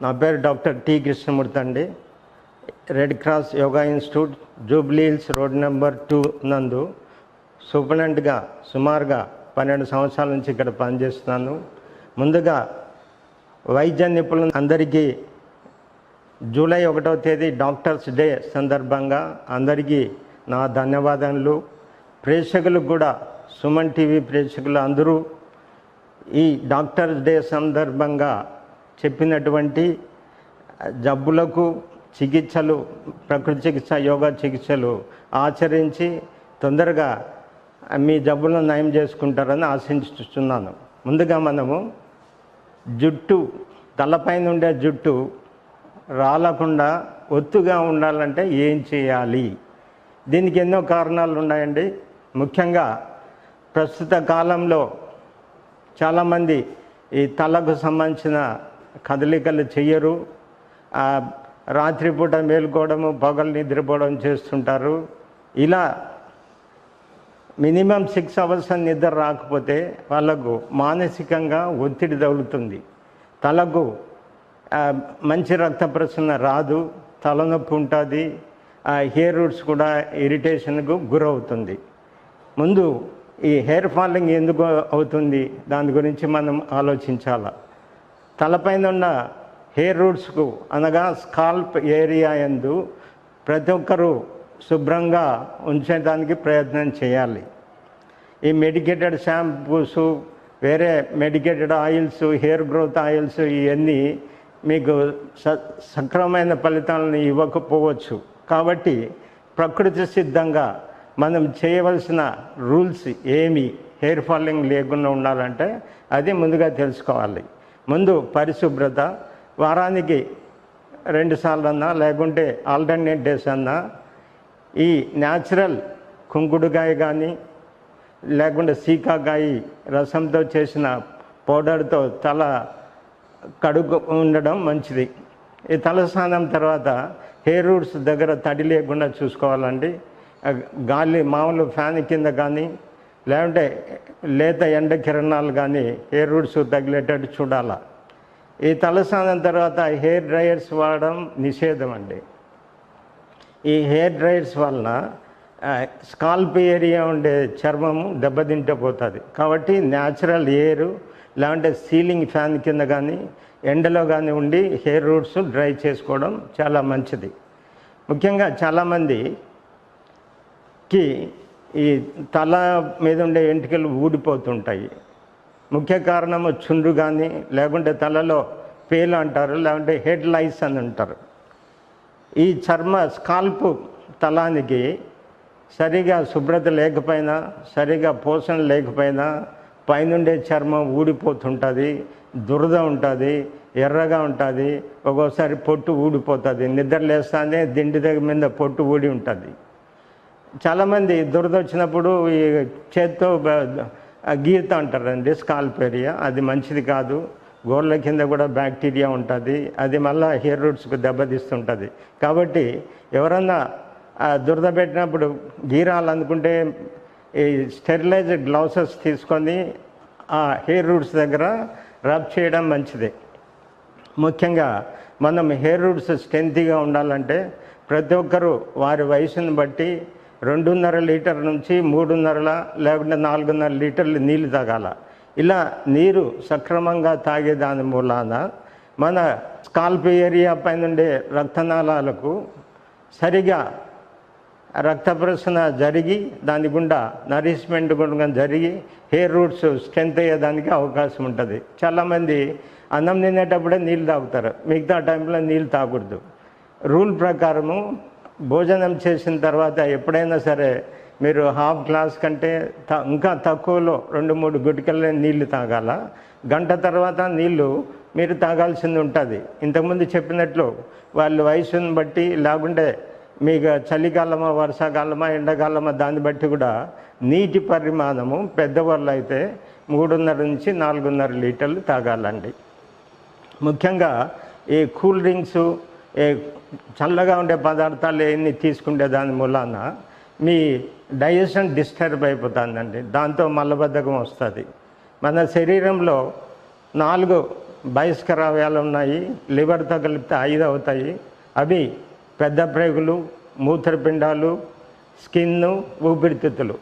నా పేరు doctor T Krishnamurthy అండి. Red cross yoga institute Jubilee hills road number 2 నందు సూపరింటెండెంట్గా సుమారుగా 12 సంవత్సరాల నుంచి ఇక్కడ పనిచేస్తున్నాను. ముందుగా వైద్య నిపుణులు అందరికీ జూలై 1వ తేదీ డాక్టర్స్ డే సందర్భంగా అందరికీ నా ధన్యవాదాలు. ప్రేక్షకులకు కూడా సుమన్ టీవీ ప్రేక్షకులు అందరూ ఈ డాక్టర్స్ డే సందర్భంగా చెప్పినటువంటి జబ్బులకు చికిత్సలు, ప్రకృతి చికిత్స, యోగా చికిత్సలు ఆచరించి తొందరగా మీ జబ్బులను నయం చేసుకుంటారని ఆశించుతున్నాను. ముందుగా మనము తలపైన ఉండే జుట్టు రాలకుండా ఒత్తుగా ఉండాలంటే ఏం చేయాలి? దీనికి ఎన్నో కారణాలు ఉన్నాయండి. ముఖ్యంగా ప్రస్తుత కాలంలో చాలామంది ఈ తలకు సంబంధించిన కదలికలు చెయ్యరు. రాత్రిపూట మేలుకోవడము, పగలు నిద్రపోవడం చేస్తుంటారు. ఇలా మినిమం 6 అవర్స్ నిద్ర రాకపోతే వాళ్ళకు మానసికంగా ఒత్తిడి తగులుతుంది. తలకు మంచి రక్త ప్రసరణ రాదు, తలనొప్పి ఉంటుంది, హెయిర్ రూట్స్ కూడా ఇరిటేషన్కు గురవుతుంది. ముందు ఈ హెయిర్ ఫాలింగ్ ఎందుకు అవుతుంది దాని గురించి మనం ఆలోచించాలి. తలపైన ఉన్న హెయిర్ రూట్స్కు అనగా స్కాల్ప్ ఏరియా యందు ప్రతి ఒక్కరూ శుభ్రంగా ఉంచడానికి ప్రయత్నం చేయాలి. ఈ మెడికేటెడ్ షాంపూస్, వేరే medicated oils, hair growth oils ఇవన్నీ మీకు సక్రమమైన ఫలితాలను ఇవ్వకపోవచ్చు. కాబట్టి ప్రకృతి సిద్ధంగా మనం చేయవలసిన రూల్స్ ఏమి హెయిర్ ఫాలింగ్ లేకుండా ఉండాలంటే అది ముందుగా తెలుసుకోవాలి. ముందు పరిశుభ్రత, వారానికి 2 సార్లు అన్నా లేకుంటే ఆల్టర్నేట్ డేస్ అన్నా ఈ న్యాచురల్ కుంకుడుకాయ కానీ లేకుంటే సీకాకాయ రసంతో చేసిన పౌడర్తో తల కడుగు ఉండడం మంచిది. ఈ తలస్నానం తర్వాత హెయిర్ రూట్స్ దగ్గర తడి లేకుండా చూసుకోవాలండి. గాలి మామూలు ఫ్యాన్ కింద కానీ లేకుంటే లేత ఎండ కిరణాలు కానీ హెయిర్ రూట్స్ తగిలేటట్టు చూడాలి. ఈ తలస్నానం తర్వాత హెయిర్ డ్రైయర్స్ వాడడం నిషేధం అండి. ఈ హెయిర్ డ్రైయర్స్ వలన స్కాల్ప్ ఏరియా ఉండే చర్మము దెబ్బతింటపోతుంది. కాబట్టి న్యాచురల్ ఎయిర్ లేకుంటే సీలింగ్ ఫ్యాన్ కింద కానీ ఎండలో కానీ ఉండి హెయిర్ రూట్స్ డ్రై చేసుకోవడం చాలా మంచిది. ముఖ్యంగా చాలామందికి ఈ తల మీద ఉండే వెంట్రుకలు ఊడిపోతుంటాయి. ముఖ్య కారణము చుండ్రు కానీ లేకుంటే తలలో పేలు అంటారు, లేకుంటే హెడ్ లైస్ అని అంటారు. ఈ స్కాల్ప్ తలానికి సరిగా శుభ్రత లేకపోయినా, సరిగా పోషణ లేకపోయినా పైనుండే చర్మం ఊడిపోతుంటుంది, దురద ఉంటుంది, ఎర్రగా ఉంటుంది, ఒక్కోసారి పొట్టు ఊడిపోతుంది. నిద్ర లేస్తానే దిండి దగ్గర మీద పొట్టు ఊడి ఉంటుంది. చాలామంది దురద వచ్చినప్పుడు ఈ చేత్తో గీత అంటారండి స్కాల్ప్ ఏరియా. అది మంచిది కాదు. గోర్ల కింద కూడా బ్యాక్టీరియా ఉంటుంది, అది మళ్ళీ హెయిర్ రూట్స్కు దెబ్బతీస్తుంటుంది. కాబట్టి ఎవరన్నా దురద పెట్టినప్పుడు గీరాలనుకుంటే ఈ స్టెరిలైజ్డ్ గ్లౌసెస్ తీసుకొని ఆ హెయిర్ రూట్స్ దగ్గర రబ్ చేయడం మంచిది. ముఖ్యంగా మనం హెయిర్ రూట్స్ స్ట్రెంతీగా ఉండాలంటే ప్రతి ఒక్కరూ వారి వయసును బట్టి 2.5 లీటర్ నుంచి 3.5 లేకుంటే 4.5 లీటర్లు నీళ్ళు తాగాల. ఇలా నీరు సక్రమంగా తాగేదాని మూలాన మన స్కాల్ప్ ఏరియా పైన ఉండే రక్తనాళాలకు సరిగా రక్త ప్రసరణ జరిగి దాని గుండా నరిష్మెంట్ గుండా జరిగి హెయిర్ రూట్స్ స్ట్రెంత్ అయ్యేదానికి అవకాశం ఉంటుంది. చాలామంది అన్నం తినేటప్పుడే నీళ్ళు తాగుతారు, మిగతా టైంలో నీళ్ళు తాగకూడదు. రూల్ ప్రకారము భోజనం చేసిన తర్వాత ఎప్పుడైనా సరే మీరు హాఫ్ గ్లాస్ కంటే ఇంకా తక్కువలో 2-3 గుటికల నీళ్లు తాగాల. గంట తర్వాత నీళ్లు మీరు తాగాల్సింది ఉంటుంది. ఇంతకుముందు చెప్పినట్లు వాళ్ళ వయసుని బట్టి లేకుంటే మీకు చలికాలమా, వర్షాకాలమా, ఎండాకాలమా దాన్ని బట్టి కూడా నీటి పరిమాణము పెద్దవాళ్ళు అయితే 3.5 నుంచి 4.5 లీటర్లు తాగాలండి. ముఖ్యంగా ఈ కూల్ డ్రింక్స్, చల్లగా ఉండే పదార్థాలు ఎన్ని తీసుకుంటే దాని మూలాన మీ డైజెషన్ డిస్టర్బ్ అయిపోతుందండి. దాంతో మలబద్ధకం వస్తుంది. మన శరీరంలో 4 బహిష్కర అవయాలు ఉన్నాయి, లివర్తో కలిపితే 5 అవుతాయి. అవి పెద్ద ప్రేగులు, మూత్రపిండాలు, స్కిన్ను, ఊపిరితిత్తులు.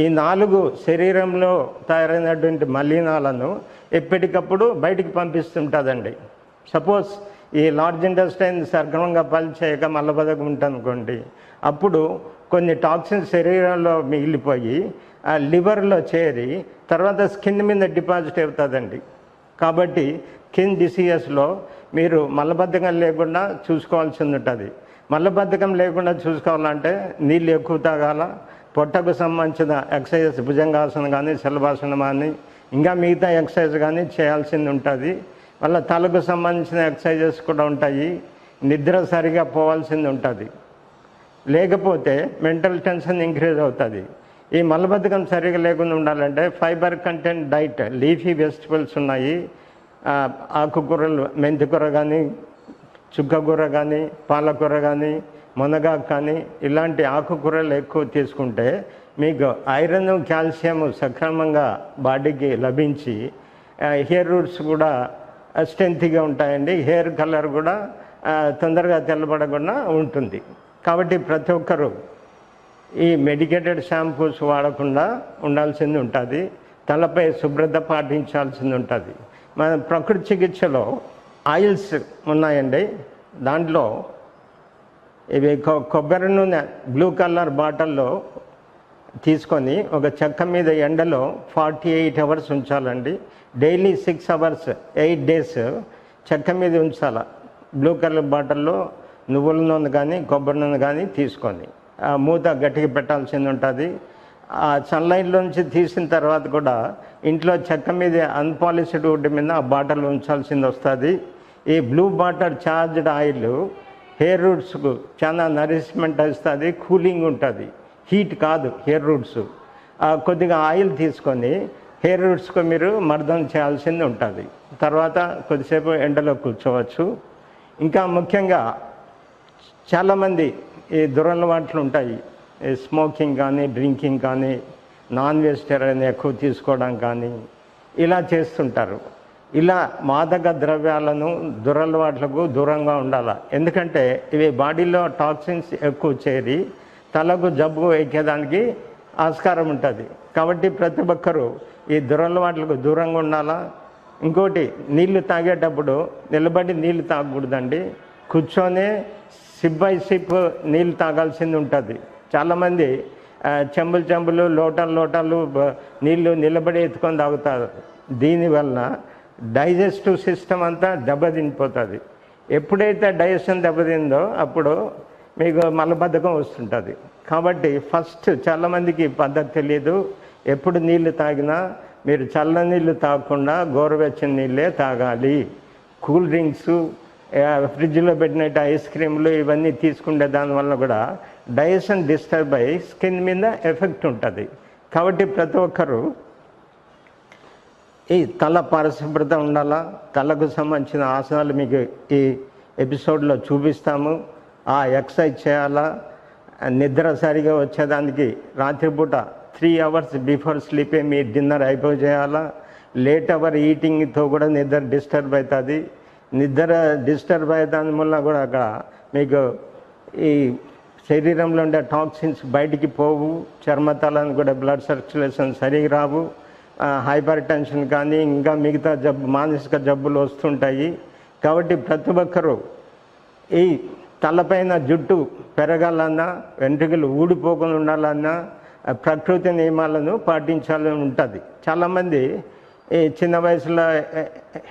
ఈ 4 శరీరంలో తయారైనటువంటి మలినాలను ఎప్పటికప్పుడు బయటికి పంపిస్తుంటుందండి. సపోజ్ ఈ లార్జ్ ఇంటెస్టైన్ సక్రమంగా పనిచేయక మలబద్ధకం ఉంటుందనుకోండి, అప్పుడు కొన్ని టాక్సిన్స్ శరీరంలో మిగిలిపోయి ఆ లివర్లో చేరి తర్వాత స్కిన్ మీద డిపాజిట్ అవుతుందండి. కాబట్టి స్కిన్ డిసీజెస్లో మీరు మలబద్ధకం లేకుండా చూసుకోవాల్సి ఉంటుంది. మలబద్ధకం లేకుండా చూసుకోవాలంటే నీళ్ళు ఎక్కువ తాగాల, పొట్టకు సంబంధించిన ఎక్సర్సైజెస్ భుజంగాసనం కానీ, శలభాసనం కానీ, ఇంకా మిగతా ఎక్సర్సైజ్ కానీ చేయాల్సింది ఉంటుంది. మళ్ళీ తలకు సంబంధించిన ఎక్సర్సైజెస్ కూడా ఉంటాయి. నిద్ర సరిగా పోవాల్సింది ఉంటుంది. లేకపోతే మెంటల్ టెన్షన్ ఇంక్రీజ్ అవుతుంది. ఈ మలబద్ధకం సరిగా లేకుండా ఉండాలంటే fibre content diet, leafy vegetables ఉన్నాయి. ఆకుకూరలు, మెంతికూర కానీ, చుక్కకూర కానీ, పాలకూర కానీ, మునగాకు కానీ ఇలాంటి ఆకుకూరలు ఎక్కువ తీసుకుంటే మీకు ఐరన్, కాల్షియం సక్రమంగా బాడీకి లభించి హెయిర్ రూట్స్ కూడా స్ట్రెంత్గా ఉంటాయండి. హెయిర్ కలర్ కూడా తొందరగా తెల్లబడకుండా ఉంటుంది. కాబట్టి ప్రతి ఒక్కరూ ఈ మెడికేటెడ్ షాంపూస్ వాడకుండా ఉండాల్సింది ఉంటుంది. తలపై శుభ్రత పాటించాల్సింది ఉంటుంది. మన ప్రకృతి చికిత్సలో ఆయిల్స్ ఉన్నాయండి. దాంట్లో ఇవి కొబ్బరి నూనె బ్లూ కలర్ బాటిల్లో తీసుకొని ఒక చెక్క మీద ఎండలో 48 అవర్స్ ఉంచాలండి. డైలీ 6 అవర్స్ 8 డేస్ చెక్క మీద ఉంచాల. బ్లూ కలర్ బాటిల్లో నువ్వుల నూనె కానీ, కొబ్బరి నూనె కానీ తీసుకొని మూత గట్టిగా పెట్టాల్సింది ఉంటుంది. ఆ సన్లైట్లోంచి తీసిన తర్వాత కూడా ఇంట్లో చెక్క మీద అన్పాలిష్డ్ వుడ్ మీద ఆ బాటిల్ ఉంచాల్సింది వస్తుంది. ఈ blue bottle charged oil hair రూట్స్కు చాలా నరిష్మెంట్ ఇస్తుంది, కూలింగ్ ఉంటుంది. హీట్ కాదు హెయిర్ రూట్స్. కొద్దిగా ఆయిల్ తీసుకొని హెయిర్ రూట్స్కు మీరు మర్దన చేయాల్సింది ఉంటుంది. తర్వాత కొద్దిసేపు ఎండలో కూర్చోవచ్చు. ఇంకా ముఖ్యంగా చాలామంది ఈ దురలవాట్లు ఉంటాయి. స్మోకింగ్ కానీ, డ్రింకింగ్ కానీ, నాన్ వెజిటేరియన్ ఎక్కువ తీసుకోవడం కానీ ఇలా చేస్తుంటారు. ఇలా మాదక ద్రవ్యాలను, దురలవాట్లకు దూరంగా ఉండాలి. ఎందుకంటే ఇవి బాడీలో టాక్సిన్స్ ఎక్కువ చేరి తలకు జబ్బు ఎక్కేదానికి ఆస్కారం ఉంటుంది. కాబట్టి ప్రతి ఒక్కరూ ఈ దురలవాట్లకు దూరంగా ఉండాలా. ఇంకోటి, నీళ్లు తాగేటప్పుడు నిలబడి నీళ్లు తాగకూడదండి. కూర్చొనే సిప్ బై సిప్ నీళ్ళు తాగాల్సింది ఉంటుంది. చాలామంది చెంబులు లోటాలు నీళ్ళు నిలబడి ఎత్తుకొని తాగుతారు. దీనివల్ల డైజెస్టివ్ సిస్టమ్ అంతా దెబ్బతినిపోతుంది. ఎప్పుడైతే డైజెషన్ దెబ్బతిందో అప్పుడు మీకు మలబద్ధకం వస్తుంటుంది. కాబట్టి ఫస్ట్ చాలామందికి పద్ధతి తెలియదు. ఎప్పుడు నీళ్ళు తాగినా మీరు చల్ల నీళ్ళు తాగకుండా గోరువెచ్చని నీళ్ళే తాగాలి. కూల్ డ్రింక్స్, ఫ్రిడ్జ్లో పెట్టినట్టు ఐస్ క్రీములు ఇవన్నీ తీసుకుంటే దానివల్ల కూడా డైజెషన్ డిస్టర్బ్ అయ్యి స్కిన్ మీద ఎఫెక్ట్ ఉంటుంది. కాబట్టి ప్రతి ఒక్కరూ ఈ తల పరిశుభ్రత ఉండాలా. తలకు సంబంధించిన ఆసనాలు మీకు ఈ ఎపిసోడ్లో చూపిస్తాము. ఆ ఎక్సర్సైజ్ చేయాలా. నిద్ర సరిగా వచ్చేదానికి రాత్రిపూట 3 అవర్స్ బిఫోర్ స్లీపే మీ డిన్నర్ అయిపోయి చేయాలా. లేట్ అవర్ ఈటింగ్తో కూడా నిద్ర డిస్టర్బ్ అవుతుంది. నిద్ర డిస్టర్బ్ అయ్యే దాని వల్ల కూడా అక్కడ మీకు ఈ శరీరంలో ఉండే టాక్సిన్స్ బయటికి పోవు. చర్మతలను కూడా బ్లడ్ సర్క్యులేషన్ సరిగా రావు. హైపర్ టెన్షన్ కానీ ఇంకా మిగతా మానసిక జబ్బులు వస్తుంటాయి. కాబట్టి ప్రతి ఒక్కరూ ఈ తలపైన జుట్టు పెరగాలన్నా, వెంట్రుకలు ఊడిపోకుండా ఉండాలన్నా ప్రకృతి నియమాలను పాటించాలని ఉంటుంది. చాలామంది ఈ చిన్న వయసులో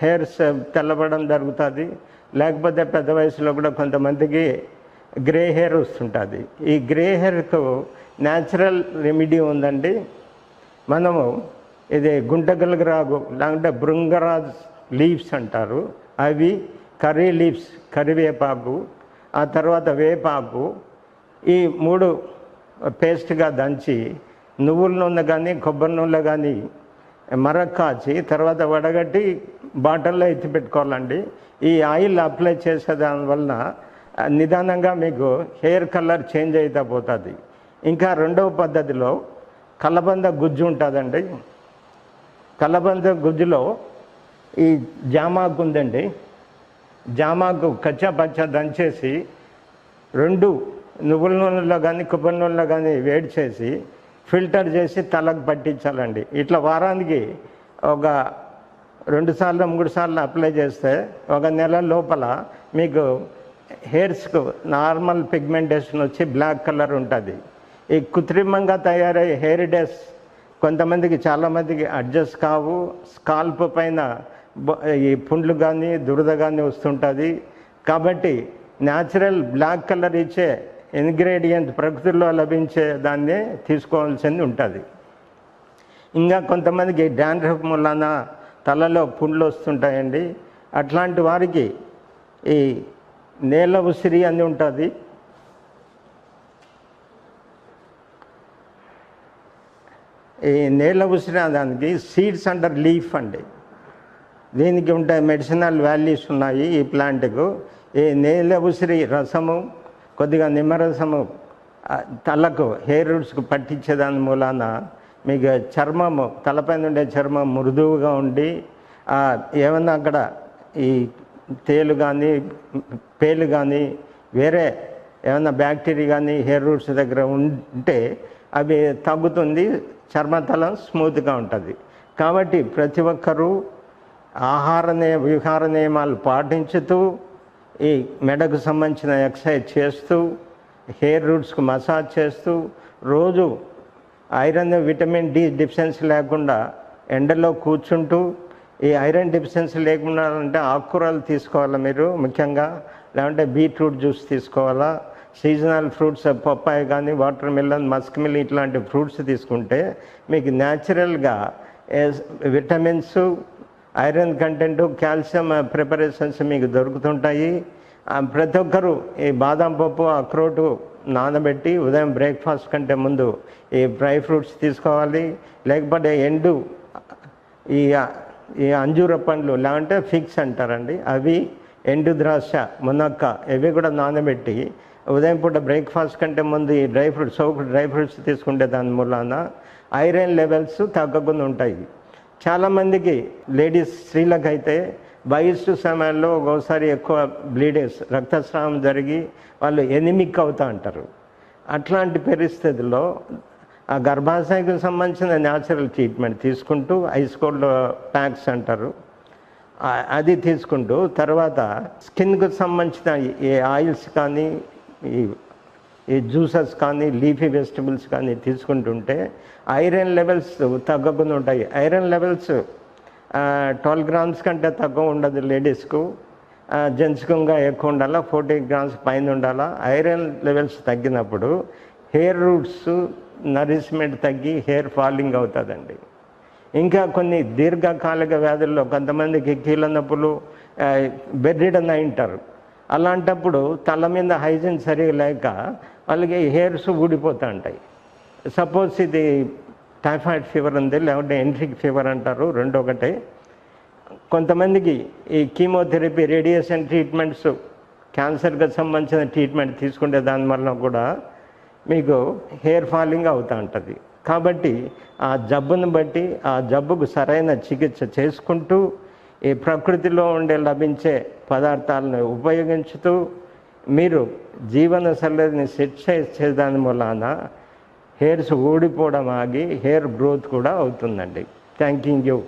హెయిర్స్ తెల్లబడడం జరుగుతుంది. లేకపోతే పెద్ద వయసులో కూడా కొంతమందికి గ్రే హెయిర్ వస్తుంటుంది. ఈ గ్రే హెయిర్కు న్యాచురల్ రెమెడీ ఉందండి. మనము ఇది గుంటగలగరాగు లేకుంటే భృంగరాజ్ లీవ్స్ అంటారు. అవి కర్రీ లీవ్స్, కరివేపాకు, ఆ తర్వాత వేపాకు, ఈ 3 పేస్ట్గా దంచి నువ్వుల నూనె కానీ, కొబ్బరి నూనె కానీ మరక్కాచి తర్వాత వడగట్టి బాటిల్లో ఎత్తి పెట్టుకోవాలండి. ఈ ఆయిల్ అప్లై చేసే దానివల్ల నిదానంగా మీకు హెయిర్ కలర్ చేంజ్ అయితే పోతుంది. ఇంకా రెండవ పద్ధతిలో కలబంద గుజ్జు ఉంటుందండి. కలబంద గుజ్జులో ఈ జామాకు ఉందండి, జామాకు కచ్చా పచ్చా దంచేసి 2 నువ్వుల నూనెలో కానీ కొబ్బరి నూనెలో కానీ వేడి చేసి ఫిల్టర్ చేసి తలకు పట్టించాలండి. ఇట్లా వారానికి ఒక 2 సార్లు 3 సార్లు అప్లై చేస్తే 1 నెల లోపల మీకు హెయిర్స్కు నార్మల్ పిగ్మెంటేషన్ వచ్చి బ్లాక్ కలర్ ఉంటుంది. ఈ కృత్రిమంగా తయారయ్యే హెయిర్ డేస్ కొంతమందికి చాలామందికి అడ్జస్ట్ కావు. స్కాల్ప్ పైన ఈ పుండ్లు కానీ దురద కానీ వస్తుంటుంది. కాబట్టి న్యాచురల్ బ్లాక్ కలర్ ఇచ్చే ఇంగ్రీడియంట్ ప్రకృతిలో లభించే దాన్నే తీసుకోవాల్సింది ఉంటుంది. ఇంకా కొంతమందికి డాండ్రఫ్ మూలాన తలలో పుండ్లు వస్తుంటాయండి. అట్లాంటి వారికి ఈ నేల ఉసిరి అని ఉంటుంది. ఈ నేల ఉసిరి దానికి సీడ్స్ అండర్ లీఫ్ అండి. దీనికి ఉంటాయి మెడిసినల్ వాల్యూస్ ఉన్నాయి ఈ ప్లాంట్కు. ఈ నేల ఉసిరి రసము కొద్దిగా నిమ్మరసము తలకు హెయిర్ రూట్స్కు పట్టించేదాని మూలాన మీకు చర్మము తలపైన ఉండే చర్మం మృదువుగా ఉండి ఏమన్నా అక్కడ ఈ తేలు కానీ పేలు కానీ వేరే ఏమన్నా బ్యాక్టీరియా కానీ హెయిర్ రూట్స్ దగ్గర ఉంటే అవి తగ్గుతుంది, చర్మతలం స్మూత్గా ఉంటుంది. కాబట్టి ప్రతి ఒక్కరూ విహార నియమాలు పాటించుతూ ఈ మెడకు సంబంధించిన ఎక్సర్సైజ్ చేస్తూ హెయిర్ రూట్స్కు మసాజ్ చేస్తూ రోజు ఐరన్ విటమిన్ డి డెఫిషియన్సీ లేకుండా ఎండలో కూర్చుంటూ ఈ ఐరన్ డెఫిషియన్సీ లేకుండా అంటే ఆకుకూరలు తీసుకోవాలా మీరు ముఖ్యంగా, లేదంటే బీట్రూట్ జ్యూస్ తీసుకోవాలా. సీజనల్ ఫ్రూట్స్ పప్పాయ కానీ వాటర్ మిలన్ మస్క్ మిల్ ఇట్లాంటి ఫ్రూట్స్ తీసుకుంటే మీకు న్యాచురల్గా vitamins iron content calcium preparations మీకు దొరుకుతుంటాయి. ప్రతి ఒక్కరూ ఈ బాదం పప్పు అక్రోటు నానబెట్టి ఉదయం బ్రేక్ఫాస్ట్ కంటే ముందు ఈ డ్రై ఫ్రూట్స్ తీసుకోవాలి. లేకపోతే ఈ అంజూర పండ్లు లేదంటే ఫిక్స్ అంటారండి, అవి ఎండు ద్రాక్ష మునక్క ఇవి కూడా నానబెట్టి ఉదయం పూట బ్రేక్ఫాస్ట్ కంటే ముందు ఈ డ్రై ఫ్రూట్స్ తీసుకుంటే దాని మూలాన ఐరన్ లెవెల్స్ తగ్గకుండా ఉంటాయి. చాలామందికి స్త్రీలకైతే వయస్సు సమయంలో ఒక్కోసారి ఎక్కువ బ్లీడింగ్స్ రక్తస్రావం జరిగి వాళ్ళు ఎనిమిక్ అవుతూ ఉంటారు. అట్లాంటి పరిస్థితుల్లో ఆ గర్భాశయకు సంబంధించిన న్యాచురల్ ట్రీట్మెంట్ తీసుకుంటూ ఐస్ కోల్డ్ ప్యాక్స్ అంటారు, అది తీసుకుంటూ తర్వాత స్కిన్కు సంబంధించిన ఈ ఆయిల్స్ కానీ ఈ జ్యూసెస్ కానీ లీఫీ వెజిటబుల్స్ కానీ తీసుకుంటుంటే ఐరన్ లెవెల్స్ తగ్గకుండా ఉంటాయి. ఐరన్ లెవెల్స్ 12 గ్రామ్స్ కంటే తక్కువ ఉండదు లేడీస్కు, జెంట్స్కు ఇంకా ఎక్కువ ఉండాలా, 40 గ్రామ్స్ పైన ఉండాలా. ఐరన్ లెవెల్స్ తగ్గినప్పుడు హెయిర్ రూట్స్ నరిష్మెంట్ తగ్గి హెయిర్ ఫాలింగ్ అవుతుందండి. ఇంకా కొన్ని దీర్ఘకాలిక వ్యాధుల్లో కొంతమందికి కీళ్ళ నొప్పులు బెడ్ రిడన్ అయి ఉంటారు. అలాంటప్పుడు తల మీద హైజీన్ సరిగా లేక వాళ్ళకి హెయిర్స్ ఊడిపోతూ ఉంటాయి. సపోజ్ ఇది టైఫాయిడ్ ఫీవర్ ఉంది, లేకుంటే ఎంట్రిక్ ఫీవర్ అంటారు, రెండు ఒకటే. కొంతమందికి ఈ కీమోథెరపీ రేడియేషన్ ట్రీట్మెంట్స్ క్యాన్సర్కి సంబంధించిన ట్రీట్మెంట్ తీసుకుంటే దానివల్ల కూడా మీకు హెయిర్ ఫాలింగ్ అవుతూ ఉంటుంది. కాబట్టి ఆ జబ్బును బట్టి ఆ జబ్బుకు సరైన చికిత్స చేసుకుంటూ ఈ ప్రకృతిలో లభించే పదార్థాలను ఉపయోగించుతూ మీరు జీవన శైలిని సెట్ చేసేదాని మూలాన హెయిర్స్ ఊడిపోవడం ఆగి హెయిర్ గ్రోత్ కూడా అవుతుందండి. Thank you.